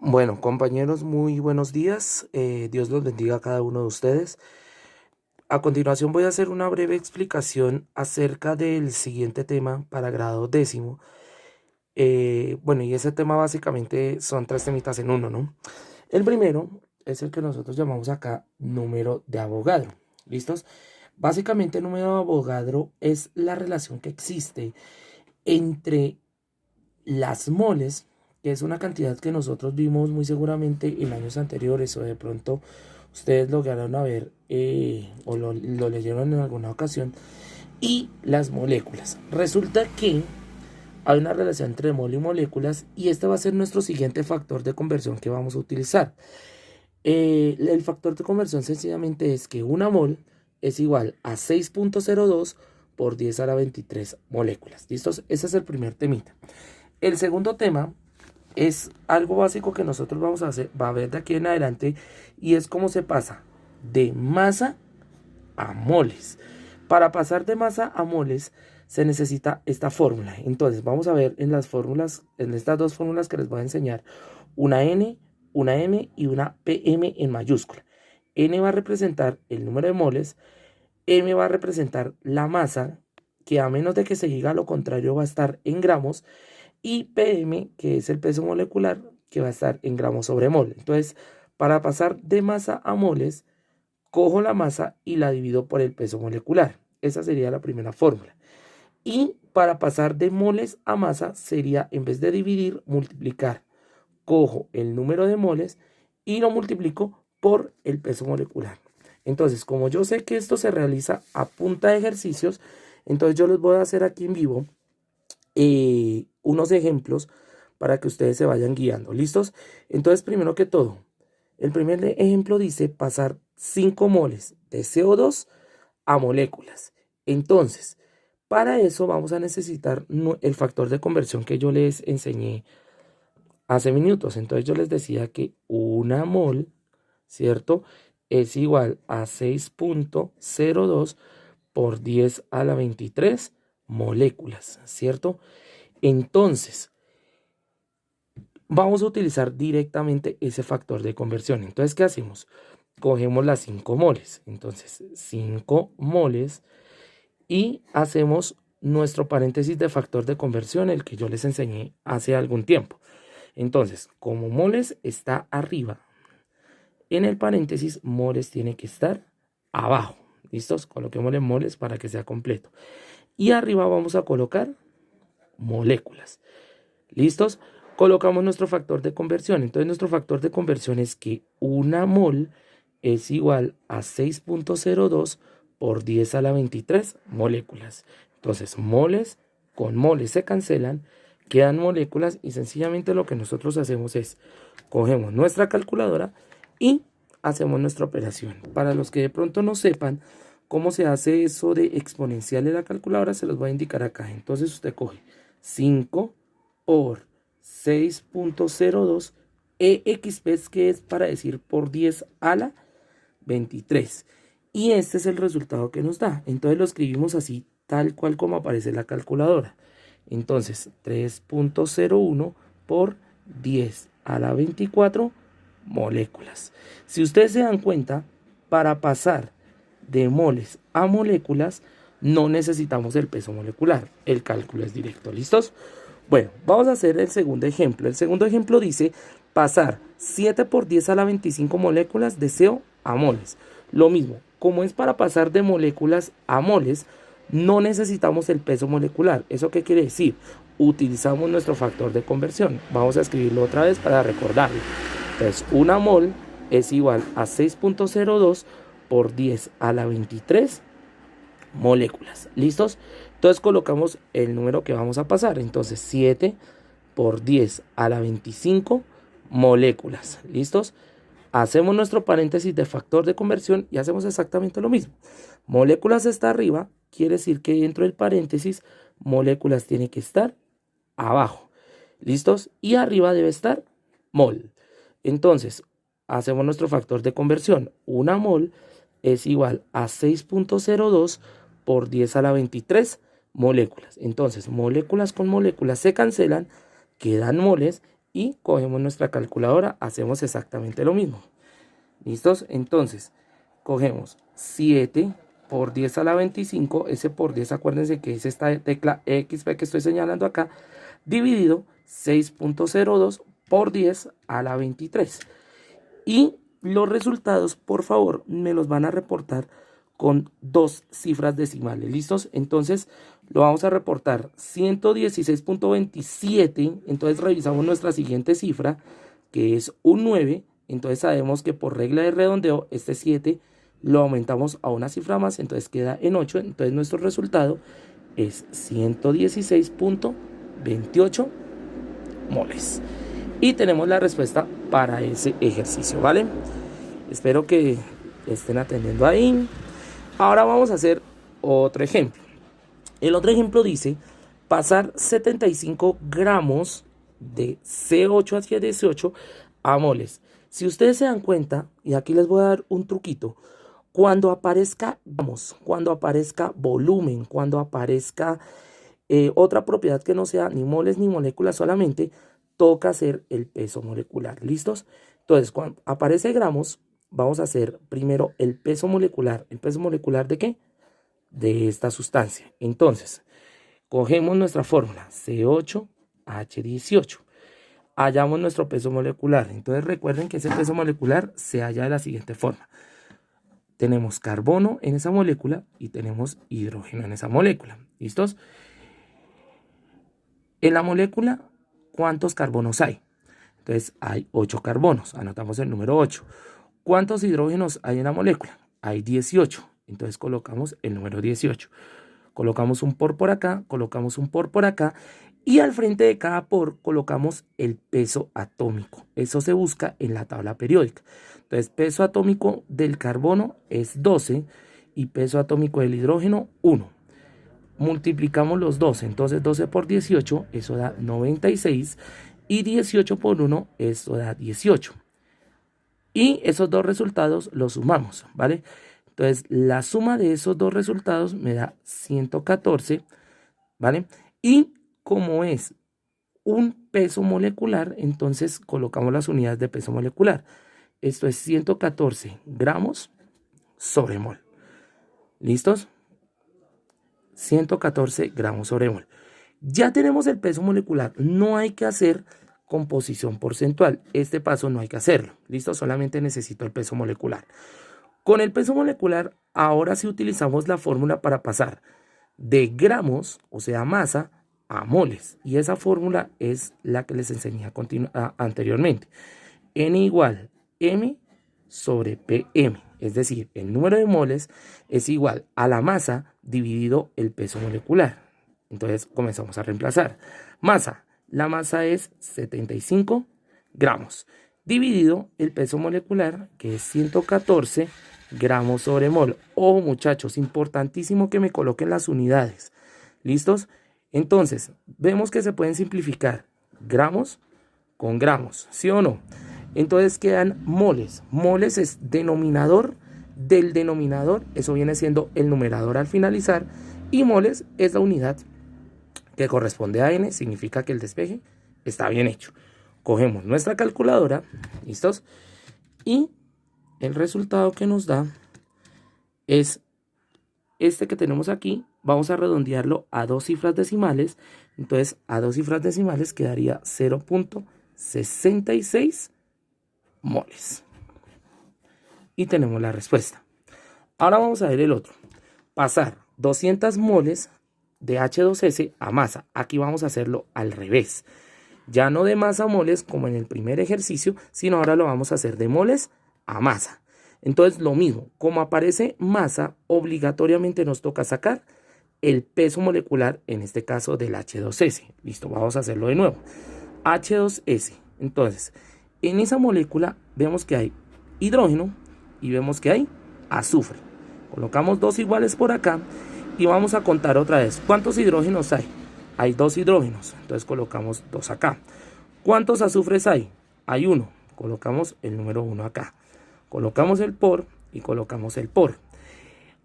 Bueno, compañeros, muy buenos días. Dios los bendiga a cada uno de ustedes. A continuación voy a hacer una breve explicación acerca del siguiente tema para grado décimo. Bueno, y ese tema básicamente son tres temitas en uno, ¿no? El primero es el que nosotros llamamos acá número de Avogadro. ¿Listos? Básicamente, el número de Avogadro es la relación que existe entre las moles, que es una cantidad que nosotros vimos muy seguramente en años anteriores, o de pronto ustedes lograron a ver o lo leyeron en alguna ocasión, y las moléculas. Resulta que hay una relación entre mol y moléculas, y este va a ser nuestro siguiente factor de conversión que vamos a utilizar. El factor de conversión sencillamente es que una mol es igual a 6.02 por 10 a la 23 moléculas. ¿Listos? Ese es el primer temita. El segundo tema es algo básico que nosotros vamos a hacer, va a ver de aquí en adelante, y es cómo se pasa de masa a moles. Para pasar de masa a moles se necesita esta fórmula. Entonces vamos a ver en las fórmulas, en estas dos fórmulas que les voy a enseñar, una N, una M y una PM en mayúscula. N va a representar el número de moles, M va a representar la masa, que a menos de que se diga lo contrario va a estar en gramos, y PM, que es el peso molecular, que va a estar en gramos sobre mol. Entonces, para pasar de masa a moles, cojo la masa y la divido por el peso molecular. Esa sería la primera fórmula. Y para pasar de moles a masa sería, en vez de dividir, multiplicar. Cojo el número de moles y lo multiplico por el peso molecular. Entonces, como yo sé que esto se realiza a punta de ejercicios, entonces yo les voy a hacer aquí en vivo unos ejemplos para que ustedes se vayan guiando. ¿Listos? Entonces, primero que todo, el primer ejemplo dice pasar 5 moles de CO2 a moléculas. Entonces, para eso vamos a necesitar el factor de conversión que yo les enseñé hace minutos. Entonces yo les decía que una mol, ¿cierto? Es igual a 6.02 por 10 a la 23 moléculas, ¿cierto? Entonces, vamos a utilizar directamente ese factor de conversión. Entonces, ¿qué hacemos? Cogemos las 5 moles. Entonces, 5 moles y hacemos nuestro paréntesis de factor de conversión, el que yo les enseñé hace algún tiempo. Entonces, como moles está arriba, en el paréntesis moles tiene que estar abajo. ¿Listos? Coloquémosle moles para que sea completo. Y arriba vamos a colocar moléculas. ¿Listos? Colocamos nuestro factor de conversión. Entonces nuestro factor de conversión es que una mol es igual a 6.02 por 10 a la 23 moléculas. Entonces moles con moles se cancelan, quedan moléculas, y sencillamente lo que nosotros hacemos es cogemos nuestra calculadora y hacemos nuestra operación. Para los que de pronto no sepan cómo se hace eso de exponencial en la calculadora, se los voy a indicar acá. Entonces usted coge 5 por 6.02 EXP, que es para decir por 10 a la 23. Y este es el resultado que nos da. Entonces lo escribimos así, tal cual como aparece en la calculadora. Entonces 3.01 por 10 a la 24 moléculas. Si ustedes se dan cuenta, para pasar de moles a moléculas no necesitamos el peso molecular. El cálculo es directo. ¿Listos? Bueno, vamos a hacer el segundo ejemplo. El segundo ejemplo dice pasar 7 por 10 a la 25 moléculas de CO a moles. Lo mismo, como es para pasar de moléculas a moles, no necesitamos el peso molecular. ¿Eso qué quiere decir? Utilizamos nuestro factor de conversión. Vamos a escribirlo otra vez para recordarlo. Entonces, una mol es igual a 6.02 por 10 a la 23 moléculas. ¿Listos? Entonces colocamos el número que vamos a pasar. Entonces 7 por 10 a la 25 moléculas. ¿Listos? Hacemos nuestro paréntesis de factor de conversión y hacemos exactamente lo mismo. Moléculas está arriba, quiere decir que dentro del paréntesis moléculas tiene que estar abajo. ¿Listos? Y arriba debe estar mol. Entonces, hacemos nuestro factor de conversión. Una mol es igual a 6.02 por 10 a la 23 moléculas. Entonces, moléculas con moléculas se cancelan, quedan moles, y cogemos nuestra calculadora, hacemos exactamente lo mismo. ¿Listos? Entonces, cogemos 7 por 10 a la 25, ese por 10, acuérdense que es esta tecla XP que estoy señalando acá, dividido 6.02 por 10 a la 23. Y los resultados, por favor, me los van a reportar con 2 cifras decimales. ¿Listos? Entonces, lo vamos a reportar 116.27. Entonces, revisamos nuestra siguiente cifra, que es un 9. Entonces, sabemos que por regla de redondeo, este 7 lo aumentamos a una cifra más. Entonces, queda en 8. Entonces, nuestro resultado es 116.28 moles. Y tenemos la respuesta para ese ejercicio, ¿vale? Espero que estén atendiendo ahí. Ahora vamos a hacer otro ejemplo. El otro ejemplo dice pasar 75 gramos de C8H18 a moles. Si ustedes se dan cuenta, y aquí les voy a dar un truquito, cuando aparezca gramos, cuando aparezca volumen, cuando aparezca otra propiedad que no sea ni moles ni moléculas solamente, toca hacer el peso molecular. ¿Listos? Entonces, cuando aparece gramos, vamos a hacer primero el peso molecular. ¿El peso molecular de qué? De esta sustancia. Entonces, cogemos nuestra fórmula C8H18. Hallamos nuestro peso molecular. Entonces, recuerden que ese peso molecular se halla de la siguiente forma. Tenemos carbono en esa molécula y tenemos hidrógeno en esa molécula. ¿Listos? En la molécula, ¿cuántos carbonos hay? Entonces, hay 8 carbonos. Anotamos el número 8. ¿Cuántos hidrógenos hay en la molécula? Hay 18. Entonces colocamos el número 18. Colocamos un por acá, colocamos un por acá. Y al frente de cada por colocamos el peso atómico. Eso se busca en la tabla periódica. Entonces, peso atómico del carbono es 12 y peso atómico del hidrógeno 1. Multiplicamos los dos. Entonces, 12 por 18, eso da 96. Y 18 por 1, eso da 18. Y esos dos resultados los sumamos, ¿vale? Entonces, la suma de esos dos resultados me da 114, ¿vale? Y como es un peso molecular, entonces colocamos las unidades de peso molecular. Esto es 114 gramos sobre mol. ¿Listos? 114 gramos sobre mol. Ya tenemos el peso molecular. No hay que hacer composición porcentual. Este paso no hay que hacerlo. ¿Listo? Solamente necesito el peso molecular. Con el peso molecular, ahora sí utilizamos la fórmula para pasar de gramos, o sea, masa, a moles. Y esa fórmula es la que les enseñé anteriormente. N igual M sobre PM. Es decir, el número de moles es igual a la masa dividido el peso molecular. Entonces comenzamos a reemplazar. Masa. La masa es 75 gramos. Dividido el peso molecular, que es 114 gramos sobre mol. Ojo, muchachos, importantísimo que me coloquen las unidades. ¿Listos? Entonces, vemos que se pueden simplificar gramos con gramos, ¿sí o no? Entonces quedan moles. Moles es denominador del denominador. Eso viene siendo el numerador al finalizar. Y moles es la unidad que corresponde a n, significa que el despeje está bien hecho. Cogemos nuestra calculadora, ¿listos? Y el resultado que nos da es este que tenemos aquí. Vamos a redondearlo a 2 cifras decimales. Entonces, a 2 cifras decimales quedaría 0.66 moles. Y tenemos la respuesta. Ahora vamos a ver el otro. Pasar 200 moles de H2S a masa. Aquí vamos a hacerlo al revés. Ya no de masa a moles como en el primer ejercicio, sino ahora lo vamos a hacer de moles a masa. Entonces lo mismo, como aparece masa, obligatoriamente nos toca sacar el peso molecular, en este caso del H2S. Listo, vamos a hacerlo de nuevo. H2S. Entonces, en esa molécula vemos que hay hidrógeno y vemos que hay azufre. Colocamos 2 iguales por acá. Y vamos a contar otra vez. ¿Cuántos hidrógenos hay? Hay 2 hidrógenos. Entonces colocamos 2 acá. ¿Cuántos azufres hay? Hay 1. Colocamos el número 1 acá. Colocamos el por y colocamos el por.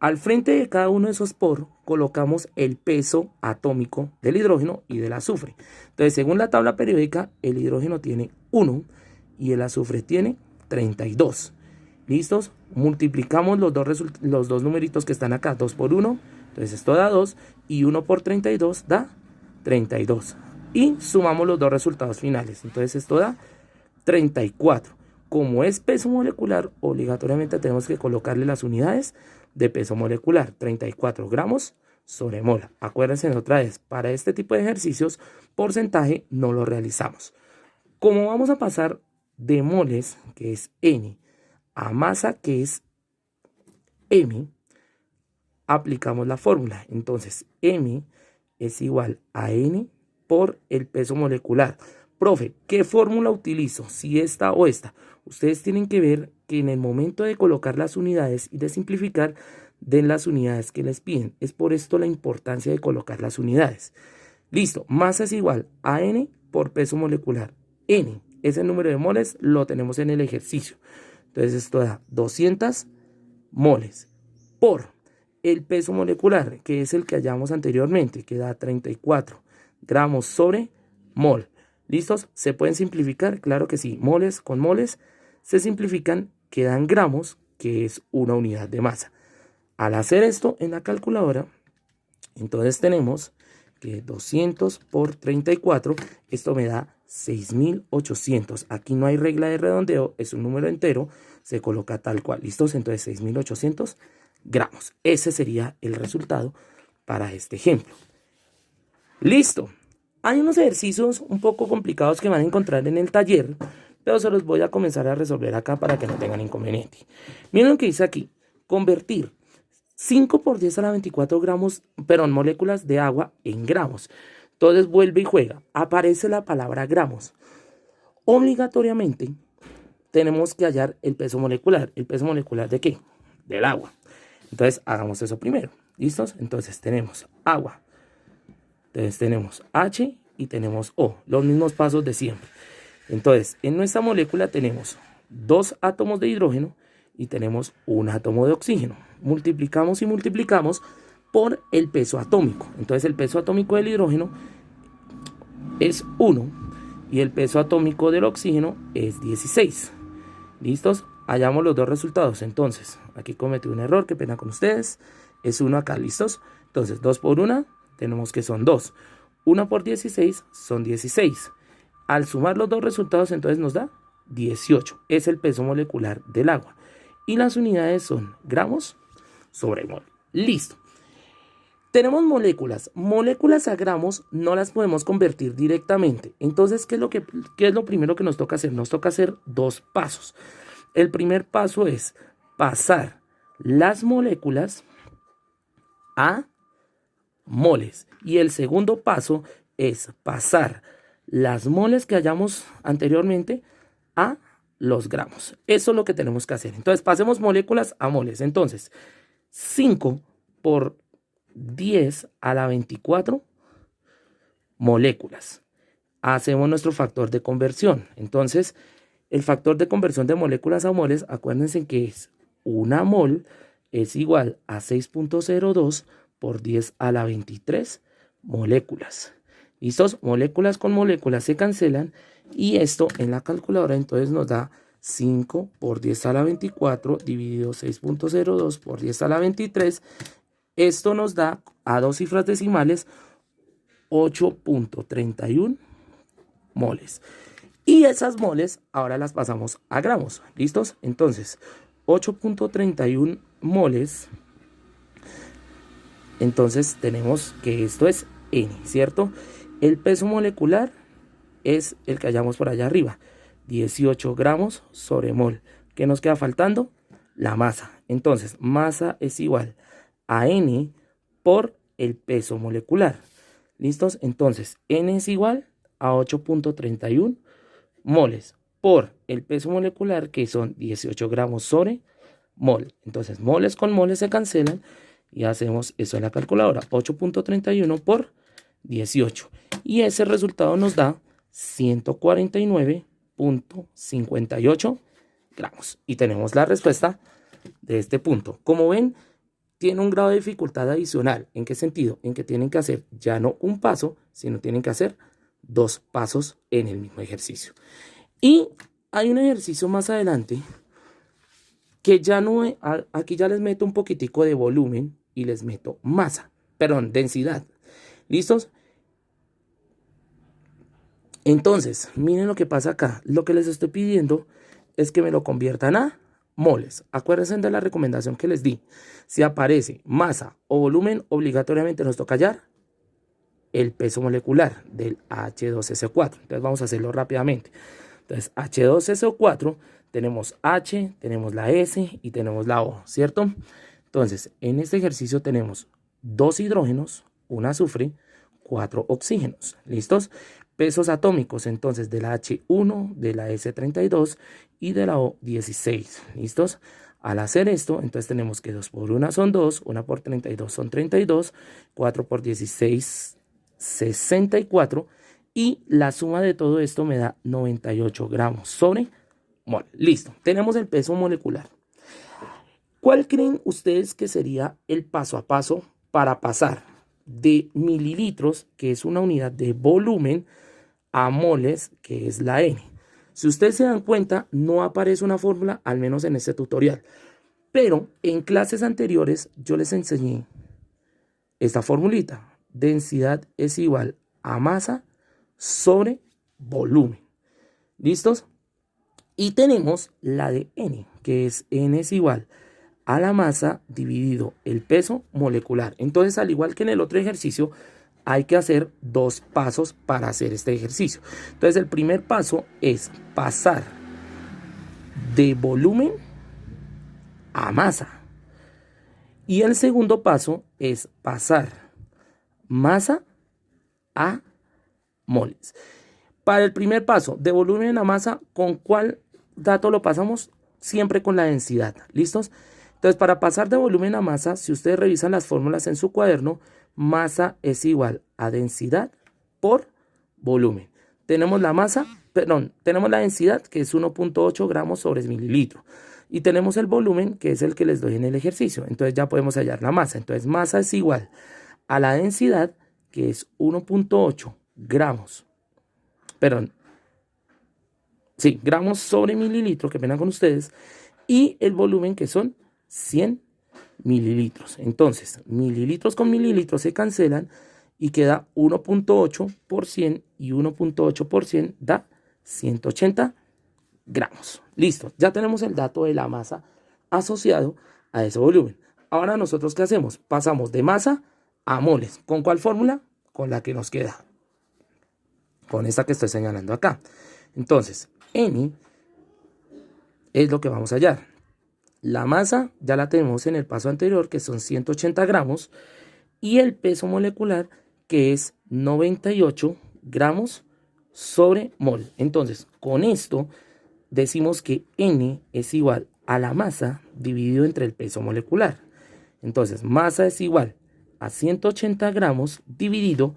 Al frente de cada uno de esos por colocamos el peso atómico del hidrógeno y del azufre. Entonces, según la tabla periódica, el hidrógeno tiene 1 y el azufre tiene 32. ¿Listos? Multiplicamos los dos numeritos que están acá, 2 por 1, entonces esto da 2, y 1 por 32 da 32. Y sumamos los dos resultados finales, entonces esto da 34. Como es peso molecular, obligatoriamente tenemos que colocarle las unidades de peso molecular, 34 gramos sobre mol. Acuérdense otra vez, para este tipo de ejercicios, porcentaje no lo realizamos. Como vamos a pasar de moles, que es N, a masa, que es M, aplicamos la fórmula. Entonces, M es igual a N por el peso molecular. Profe, ¿qué fórmula utilizo? Si esta o esta. Ustedes tienen que ver que en el momento de colocar las unidades y de simplificar, den las unidades que les piden. Es por esto la importancia de colocar las unidades. Listo, masa es igual a N por peso molecular. N es el número de moles, lo tenemos en el ejercicio. Entonces esto da 200 moles por el peso molecular, que es el que hallamos anteriormente, que da 34 gramos sobre mol. ¿Listos? ¿Se pueden simplificar? Claro que sí. Moles con moles se simplifican, quedan gramos, que es una unidad de masa. Al hacer esto en la calculadora, entonces tenemos que 200 por 34, esto me da 6.800. Aquí no hay regla de redondeo, es un número entero, se coloca tal cual. ¿Listos? Entonces 6.800 gramos. Ese sería el resultado para este ejemplo. Listo. Hay unos ejercicios un poco complicados que van a encontrar en el taller, pero se los voy a comenzar a resolver acá para que no tengan inconveniente. Miren lo que dice aquí. Convertir 5 por 10 a la 24 gramos, moléculas de agua en gramos. Entonces vuelve y juega. Aparece la palabra gramos. Obligatoriamente tenemos que hallar el peso molecular. ¿El peso molecular de qué? Del agua. Entonces hagamos eso primero. ¿Listos? Entonces tenemos agua. Entonces tenemos H y tenemos O, los mismos pasos de siempre. Entonces, en nuestra molécula tenemos 2 átomos de hidrógeno y tenemos 1 átomo de oxígeno. Multiplicamos y multiplicamos por el peso atómico. Entonces, el peso atómico del hidrógeno es 1 y el peso atómico del oxígeno es 16. ¿Listos? Hallamos los dos resultados. Entonces, aquí cometí un error, qué pena con ustedes. Es 1 acá, ¿listos? Entonces, 2 por 1. Tenemos que son 2. 1 por 16 son 16. Al sumar los dos resultados, entonces nos da 18. Es el peso molecular del agua. Y las unidades son gramos sobre mol. Listo. Tenemos moléculas. Moléculas a gramos no las podemos convertir directamente. Entonces, ¿qué es lo primero que nos toca hacer? Nos toca hacer 2 pasos. El primer paso es pasar las moléculas a moles, y el segundo paso es pasar las moles que hallamos anteriormente a los gramos. Eso es lo que tenemos que hacer. Entonces pasemos moléculas a moles. Entonces 5 por 10 a la 24 moléculas. Hacemos nuestro factor de conversión. Entonces el factor de conversión de moléculas a moles, acuérdense que es una mol es igual a 6.02 por 10 a la 23 moléculas. ¿Listos? Moléculas con moléculas se cancelan y esto en la calculadora entonces nos da 5 por 10 a la 24 dividido 6.02 por 10 a la 23. Esto nos da a 2 cifras decimales 8.31 moles. Y esas moles ahora las pasamos a gramos. ¿Listos? Entonces 8.31 moles. Entonces tenemos que esto es N, ¿cierto? El peso molecular es el que hallamos por allá arriba, 18 gramos sobre mol. ¿Qué nos queda faltando? La masa. Entonces, masa es igual a N por el peso molecular. ¿Listos? Entonces, N es igual a 8.31 moles por el peso molecular, que son 18 gramos sobre mol. Entonces, moles con moles se cancelan y hacemos eso en la calculadora. 8.31 por 18. Y ese resultado nos da 149.58 gramos. Y tenemos la respuesta de este punto. Como ven, tiene un grado de dificultad adicional. ¿En qué sentido? En que tienen que hacer ya no un paso, sino tienen que hacer 2 pasos en el mismo ejercicio. Y hay un ejercicio más adelante que ya no, aquí ya les meto un poquitico de volumen y les meto masa, perdón, densidad. ¿Listos? Entonces, miren lo que pasa acá. Lo que les estoy pidiendo es que me lo conviertan a moles. Acuérdense de la recomendación que les di. Si aparece masa o volumen, obligatoriamente nos toca hallar el peso molecular del H2SO4. Entonces vamos a hacerlo rápidamente. Entonces H2SO4, tenemos H, tenemos la S y tenemos la O, ¿cierto? Entonces en este ejercicio tenemos 2 hidrógenos, 1 azufre, 4 oxígenos. ¿Listos? Pesos atómicos entonces de la H1, de la S32 y de la O16. ¿Listos? Al hacer esto, entonces tenemos que 2 por 1 son 2, 1 por 32 son 32, 4 por 16, 64 y la suma de todo esto me da 98 gramos sobre mol. Listo, tenemos el peso molecular. ¿Cuál creen ustedes que sería el paso a paso para pasar de mililitros, que es una unidad de volumen, a moles, que es la N? Si ustedes se dan cuenta, no aparece una fórmula, al menos en este tutorial. Pero en clases anteriores yo les enseñé esta formulita. Densidad es igual a masa sobre volumen. ¿Listos? Y tenemos la de N, que es N es igual a la masa dividido el peso molecular. Entonces, al igual que en el otro ejercicio, hay que hacer 2 pasos para hacer este ejercicio. Entonces, el primer paso es pasar de volumen a masa. Y el segundo paso es pasar masa a moles. Para el primer paso, de volumen a masa, ¿con cuál dato lo pasamos? Siempre con la densidad. ¿Listos? Entonces, para pasar de volumen a masa, si ustedes revisan las fórmulas en su cuaderno, masa es igual a densidad por volumen. Tenemos la masa, perdón, tenemos la densidad, que es 1.8 gramos sobre mililitro. Y tenemos el volumen, que es el que les doy en el ejercicio. Entonces ya podemos hallar la masa. Entonces masa es igual a la densidad, que es 1.8 gramos. Perdón. Sí, gramos sobre mililitro, que pena con ustedes. Y el volumen, que son 100 mililitros. Entonces, mililitros con mililitros se cancelan y queda 1.8 por 100 y 1.8 por 100 da 180 gramos. Listo, ya tenemos el dato de la masa asociado a ese volumen. Ahora nosotros, ¿qué hacemos? Pasamos de masa a moles. ¿Con cuál fórmula? Con la que nos queda. Con esta que estoy señalando acá. Entonces, N es lo que vamos a hallar. La masa ya la tenemos en el paso anterior, que son 180 gramos. Y el peso molecular, que es 98 gramos sobre mol. Entonces, con esto decimos que N es igual a la masa dividido entre el peso molecular. Entonces, masa es igual a 180 gramos dividido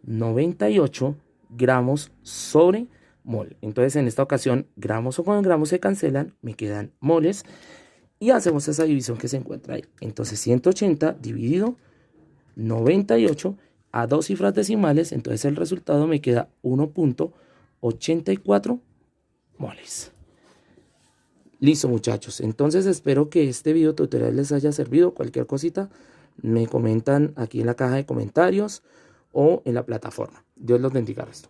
98 gramos sobre mol. Entonces, en esta ocasión, gramos o con gramos se cancelan, me quedan moles. Y hacemos esa división que se encuentra ahí. Entonces, 180 dividido 98 a 2 cifras decimales. Entonces, el resultado me queda 1.84 moles. Listo, muchachos. Entonces, espero que este video tutorial les haya servido. Cualquier cosita, me comentan aquí en la caja de comentarios o en la plataforma. Dios los bendiga. Resto.